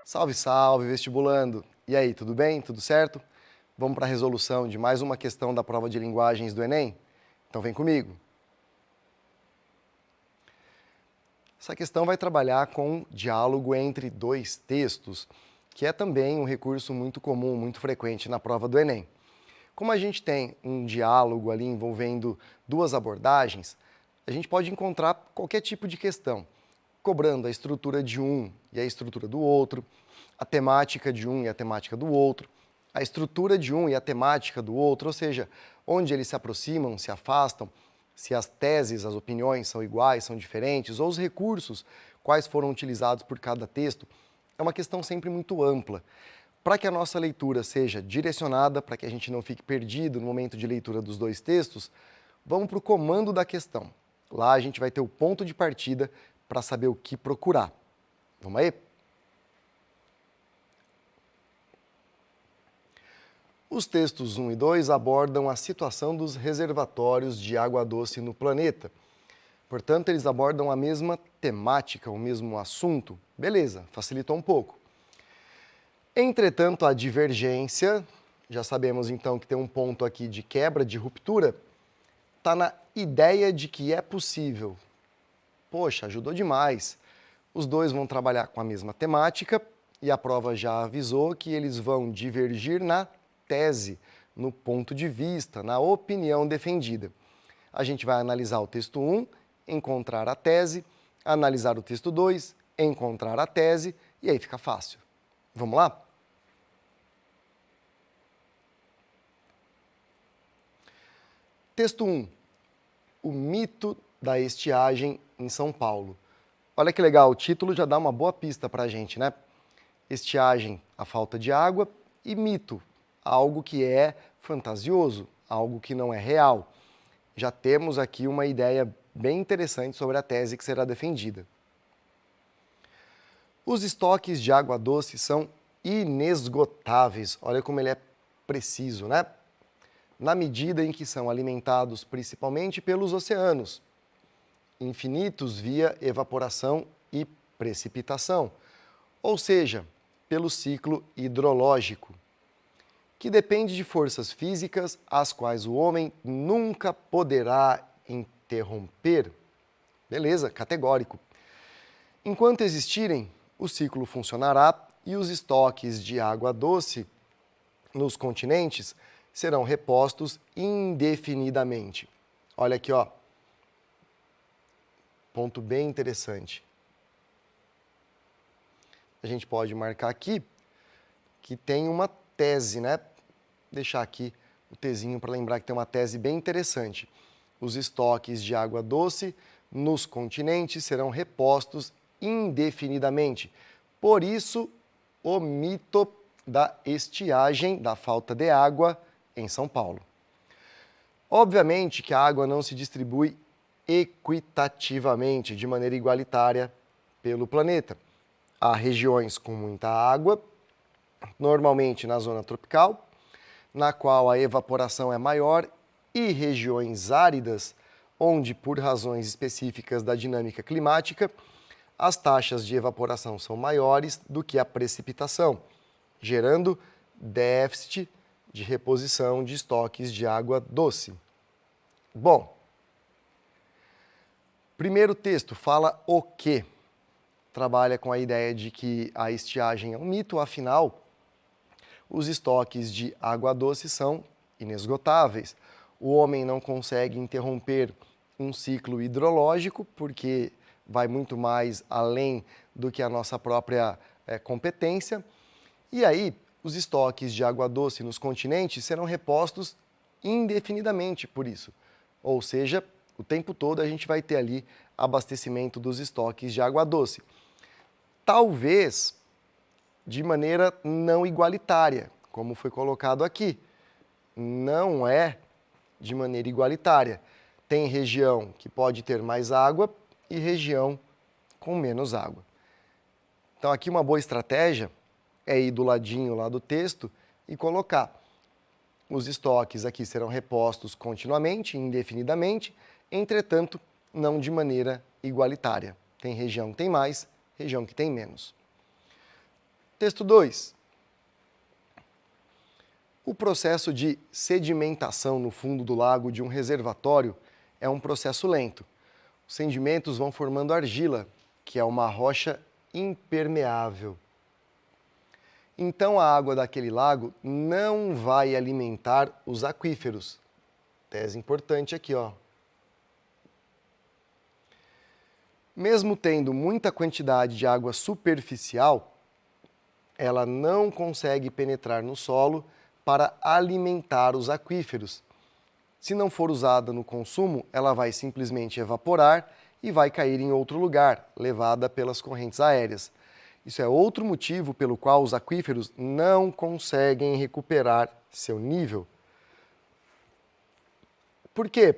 Salve, salve, vestibulando! E aí, tudo bem? Tudo certo? Vamos para a resolução de mais uma questão da prova de linguagens do Enem? Então vem comigo. Essa questão vai trabalhar com diálogo entre dois textos, que é também um recurso muito comum, muito frequente na prova do Enem. Como a gente tem um diálogo ali envolvendo duas abordagens, a gente pode encontrar qualquer tipo de questão, cobrando a estrutura de um e a estrutura do outro, a temática de um e a temática do outro, a estrutura de um e a temática do outro, ou seja, onde eles se aproximam, se afastam, se as teses, as opiniões são iguais, são diferentes, ou os recursos, quais foram utilizados por cada texto. É uma questão sempre muito ampla. Para que a nossa leitura seja direcionada, para que a gente não fique perdido no momento de leitura dos dois textos, vamos para o comando da questão. Lá a gente vai ter o ponto de partida para saber o que procurar. Vamos aí? Os textos 1 e 2 abordam a situação dos reservatórios de água doce no planeta. Portanto, eles abordam a mesma temática, o mesmo assunto. Beleza, facilitou um pouco. Entretanto, a divergência, já sabemos então que tem um ponto aqui de quebra, de ruptura, está na ideia de que é possível. Poxa, ajudou demais. Os dois vão trabalhar com a mesma temática e a prova já avisou que eles vão divergir na tese, no ponto de vista, na opinião defendida. A gente vai analisar o texto 1, encontrar a tese, analisar o texto 2, encontrar a tese, e aí fica fácil. Vamos lá? Texto 1. O mito da estiagem em São Paulo. Olha que legal, o título já dá uma boa pista para a gente, né? Estiagem, a falta de água, e mito, algo que é fantasioso, algo que não é real. Já temos aqui uma ideia bem interessante sobre a tese que será defendida. Os estoques de água doce são inesgotáveis. Olha como ele é preciso, né? Na medida em que são alimentados principalmente pelos oceanos, infinitos via evaporação e precipitação, ou seja, pelo ciclo hidrológico, que depende de forças físicas as quais o homem nunca poderá interromper. Beleza, categórico. Enquanto existirem, o ciclo funcionará e os estoques de água doce nos continentes serão repostos indefinidamente. Olha aqui, ó. Ponto bem interessante. A gente pode marcar aqui que tem uma tese, né? Deixar aqui o tezinho para lembrar que tem uma tese bem interessante. Os estoques de água doce nos continentes serão repostos indefinidamente. Por isso, o mito da estiagem, da falta de água em São Paulo. Obviamente que a água não se distribui equitativamente, de maneira igualitária, pelo planeta. Há regiões com muita água, normalmente na zona tropical, na qual a evaporação é maior, e regiões áridas, onde, por razões específicas da dinâmica climática, as taxas de evaporação são maiores do que a precipitação, gerando déficit de reposição de estoques de água doce. Bom, primeiro texto fala o quê? Trabalha com a ideia de que a estiagem é um mito, afinal, os estoques de água doce são inesgotáveis. O homem não consegue interromper um ciclo hidrológico, porque vai muito mais além do que a nossa própria competência. E aí, os estoques de água doce nos continentes serão repostos indefinidamente por isso. Ou seja, o tempo todo a gente vai ter ali abastecimento dos estoques de água doce. Talvez de maneira não igualitária, como foi colocado aqui. Não é de maneira igualitária. Tem região que pode ter mais água e região com menos água. Então aqui uma boa estratégia é ir do ladinho lá do texto e colocar. Os estoques aqui serão repostos continuamente, indefinidamente, entretanto, não de maneira igualitária. Tem região que tem mais, região que tem menos. Texto 2. O processo de sedimentação no fundo do lago de um reservatório é um processo lento. Os sedimentos vão formando argila, que é uma rocha impermeável. Então a água daquele lago não vai alimentar os aquíferos. Tese importante aqui, ó. Mesmo tendo muita quantidade de água superficial, ela não consegue penetrar no solo para alimentar os aquíferos. Se não for usada no consumo, ela vai simplesmente evaporar e vai cair em outro lugar, levada pelas correntes aéreas. Isso é outro motivo pelo qual os aquíferos não conseguem recuperar seu nível. Por quê?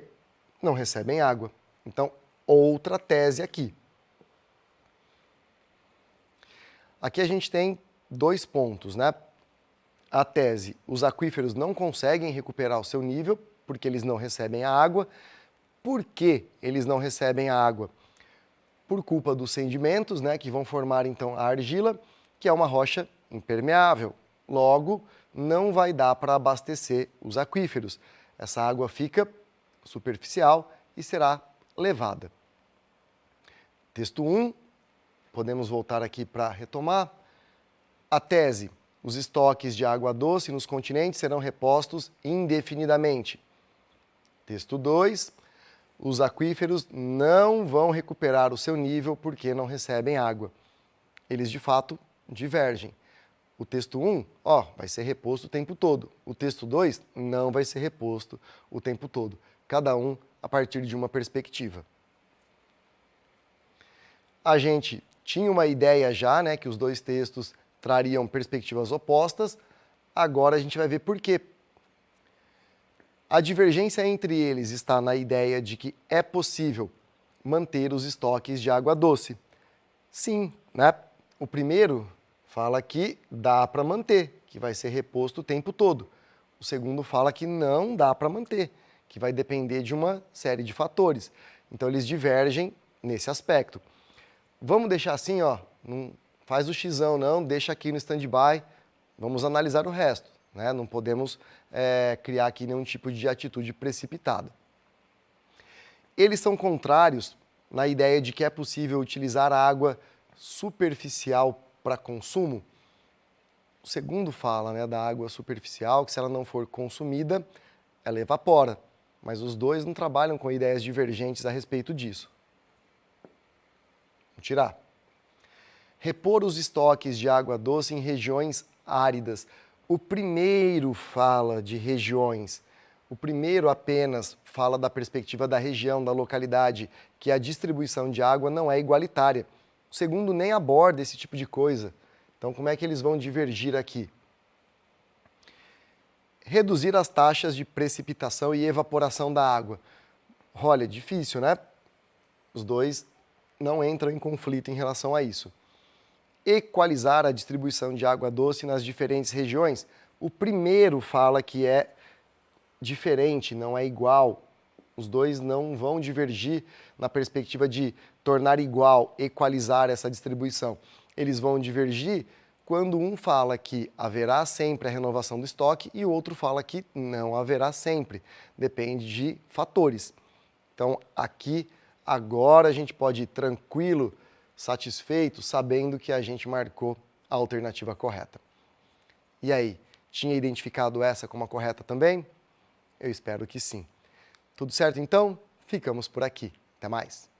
Não recebem água. Então, outra tese aqui. Aqui a gente tem 2 pontos, né? A tese, os aquíferos não conseguem recuperar o seu nível porque eles não recebem a água. Por que eles não recebem a água? Por culpa dos sedimentos, né, que vão formar então a argila, que é uma rocha impermeável. Logo, não vai dar para abastecer os aquíferos. Essa água fica superficial e será levada. Texto 1, podemos voltar aqui para retomar. A tese, os estoques de água doce nos continentes serão repostos indefinidamente. Texto 2, os aquíferos não vão recuperar o seu nível porque não recebem água. Eles, de fato, divergem. O texto 1, vai ser reposto o tempo todo. O texto 2 não vai ser reposto o tempo todo. Cada um a partir de uma perspectiva. A gente tinha uma ideia já, né, que os 2 textos trariam perspectivas opostas. Agora a gente vai ver por quê. A divergência entre eles está na ideia de que é possível manter os estoques de água doce. Sim, né? O primeiro fala que dá para manter, que vai ser reposto o tempo todo. O segundo fala que não dá para manter, que vai depender de uma série de fatores. Então eles divergem nesse aspecto. Vamos deixar assim, não faz o xizão não, deixa aqui no stand-by, vamos analisar o resto, né? Não podemos criar aqui nenhum tipo de atitude precipitada. Eles são contrários na ideia de que é possível utilizar a água superficial para consumo. O segundo fala, né, da água superficial, que se ela não for consumida, ela evapora. Mas os 2 não trabalham com ideias divergentes a respeito disso. Vou tirar. Repor os estoques de água doce em regiões áridas. O primeiro fala de regiões. O primeiro apenas fala da perspectiva da região, da localidade, que a distribuição de água não é igualitária. O segundo nem aborda esse tipo de coisa. Então, como é que eles vão divergir aqui? Reduzir as taxas de precipitação e evaporação da água. Olha, difícil, né? Os 2 não entram em conflito em relação a isso. Equalizar a distribuição de água doce nas diferentes regiões. O primeiro fala que é diferente, não é igual. Os 2 não vão divergir na perspectiva de tornar igual, equalizar essa distribuição. Eles vão divergir quando um fala que haverá sempre a renovação do estoque e o outro fala que não haverá sempre. Depende de fatores. Então, aqui, agora a gente pode ir tranquilo, satisfeito, sabendo que a gente marcou a alternativa correta. E aí, tinha identificado essa como a correta também? Eu espero que sim. Tudo certo então? Ficamos por aqui. Até mais!